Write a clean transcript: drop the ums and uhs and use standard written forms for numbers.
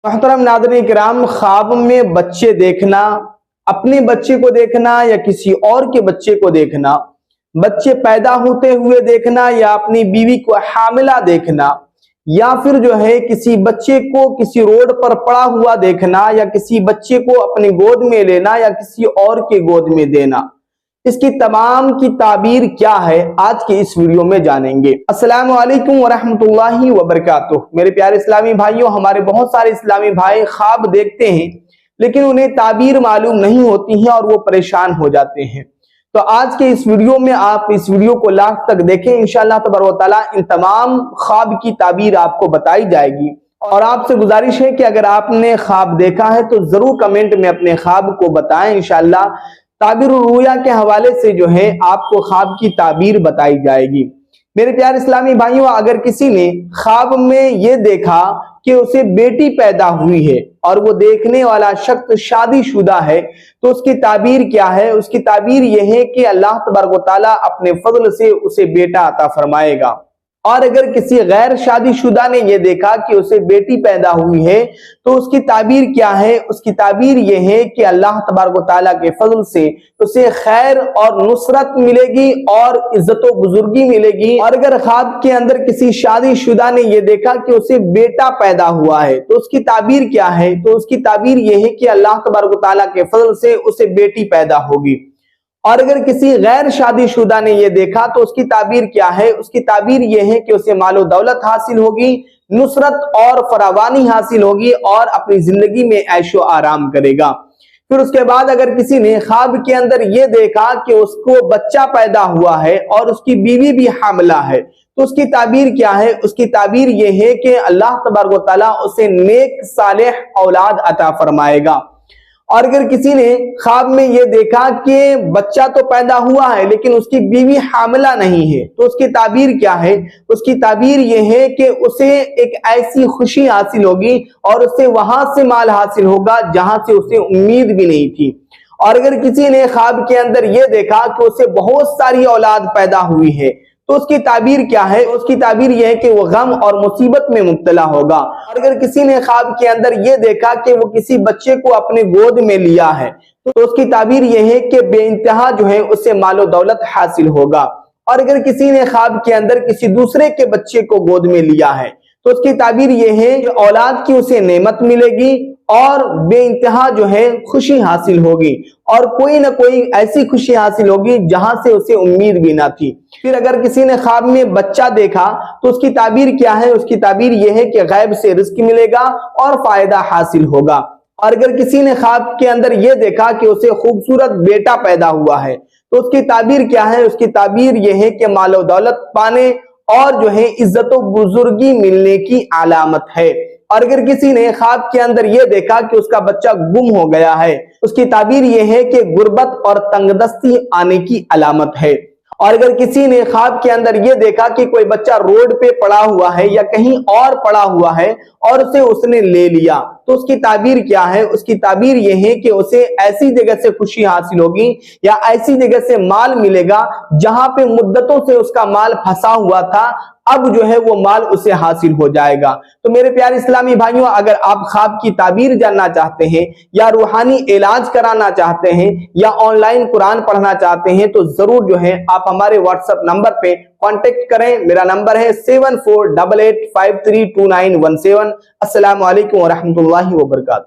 محترم नाज़रीन किराम, ख्वाब में बच्चे देखना, अपने बच्चे को देखना या किसी और के बच्चे को देखना, बच्चे पैदा होते हुए देखना या अपनी बीवी को हामिला देखना, या फिर जो है किसी बच्चे को किसी रोड पर पड़ा हुआ देखना, या किसी बच्चे को अपनी गोद में लेना या किसी और के गोद में देना, इसकी तमाम की ताबीर क्या है आज के इस वीडियो में जानेंगे। अस्सलामु अलैकुम वरहमतुल्लाहि वबरकातुह। मेरे प्यारे इस्लामी भाइयों, हमारे बहुत सारे इस्लामी भाई ख्वाब देखते हैं लेकिन उन्हें ताबीर मालूम नहीं होती है और वो परेशान हो जाते हैं। तो आज के इस वीडियो में आप इस वीडियो को लास्ट तक देखें, इंशाअल्लाह तबारक व तआला इन तमाम ख्वाब की ताबीर आपको बताई जाएगी। और आपसे गुजारिश है कि अगर आपने ख्वाब देखा है तो जरूर कमेंट में अपने ख्वाब को बताएं। इंशाअल्लाह ताबीर रुया के हवाले से जो है आपको ख्वाब की ताबीर बताई जाएगी। मेरे प्यारे इस्लामी भाइयों, अगर किसी ने ख्वाब में ये देखा कि उसे बेटी पैदा हुई है और वो देखने वाला शख्स शादीशुदा है तो उसकी ताबीर क्या है? उसकी ताबीर यह है कि अल्लाह तबारक व तआला अपने फजल से उसे बेटा अता फरमाएगा। और अगर किसी गैर शादीशुदा ने यह देखा कि उसे बेटी पैदा हुई है तो उसकी ताबीर क्या है? उसकी ताबीर यह है कि अल्लाह तबारक व तआला के फजल से उसे खैर और नुसरत मिलेगी और इज्जत व बुजुर्गी मिलेगी। और अगर ख्वाब के अंदर किसी शादीशुदा ने यह देखा कि उसे बेटा पैदा हुआ है तो उसकी ताबीर क्या है? तो उसकी ताबीर यह है कि अल्लाह तबारक व तआला के फजल से उसे बेटी पैदा होगी। और अगर किसी गैर शादीशुदा ने यह देखा तो उसकी ताबीर क्या है? उसकी ताबीर यह है कि उसे मालो दौलत हासिल होगी, नुसरत और फरावानी हासिल होगी और अपनी जिंदगी में ऐशो आराम करेगा। फिर उसके बाद अगर किसी ने ख्वाब के अंदर यह देखा कि उसको बच्चा पैदा हुआ है और उसकी बीवी भी हामिला है तो उसकी ताबीर क्या है? उसकी ताबीर यह है कि अल्लाह तबारक व तआला उसे नेक सालेह औलाद अता फरमाएगा। और अगर किसी ने ख्वाब में यह देखा कि बच्चा तो पैदा हुआ है लेकिन उसकी बीवी हामिला नहीं है तो उसकी ताबीर क्या है? उसकी ताबीर यह है कि उसे एक ऐसी खुशी हासिल होगी और उसे वहां से माल हासिल होगा जहां से उसे उम्मीद भी नहीं थी। और अगर किसी ने ख्वाब के अंदर यह देखा कि उसे बहुत सारी औलाद पैदा हुई है तो उसकी ताबीर क्या है? उसकी ताबीर यह है कि वो गम और मुसीबत में मुब्तला होगा। और अगर किसी ने ख्वाब के अंदर यह देखा कि वो किसी बच्चे को अपने गोद में लिया है तो उसकी ताबीर यह है कि बेइंतहा जो है उसे मालो दौलत हासिल होगा। और अगर किसी ने ख्वाब के अंदर किसी दूसरे के बच्चे को गोद में लिया है तो उसकी ताबीर यह है कि औलाद की उसे नेमत मिलेगी और बेइंतहा जो है खुशी हासिल होगी और कोई ना कोई ऐसी खुशी हासिल होगी जहां से उसे उम्मीद भी ना थी। फिर अगर किसी ने ख्वाब में बच्चा देखा तो उसकी ताबीर क्या है? उसकी ताबीर यह है कि गैब से रिस्क मिलेगा और फायदा हासिल होगा। और अगर किसी ने ख्वाब के अंदर यह देखा कि उसे खूबसूरत बेटा पैदा हुआ है तो उसकी ताबीर क्या है? उसकी ताबीर यह है कि मालो दौलत पाने और जो है इज्जत व बुजुर्गी मिलने की अलामत है। और अगर किसी ने ख्वाब के अंदर यह देखा कि उसका बच्चा गुम हो गया है उसकी ताबीर यह है कि गुर्बत और तंगदस्ती आने की अलामत है। और अगर किसी ने ख्वाब के अंदर यह देखा कि कोई बच्चा रोड पे पड़ा हुआ है या कहीं और पड़ा हुआ है और उसे उसने ले लिया तो उसकी ताबीर क्या है? उसकी ताबीर यह है कि उसे ऐसी जगह से खुशी हासिल होगी या ऐसी जगह से माल मिलेगा जहां पे मुद्दतों से उसका माल फंसा हुआ था, अब जो है वो माल उसे हासिल हो जाएगा। तो मेरे प्यारे इस्लामी भाइयों, अगर आप ख्वाब की ताबीर जानना चाहते हैं या रूहानी इलाज कराना चाहते हैं या ऑनलाइन कुरान पढ़ना चाहते हैं तो जरूर जो है आप हमारे व्हाट्सएप नंबर पे कांटेक्ट करें। मेरा नंबर है 7488532917। अस्सलामु अलैकुम वरहमतुल्लाहि वबरकातुहू।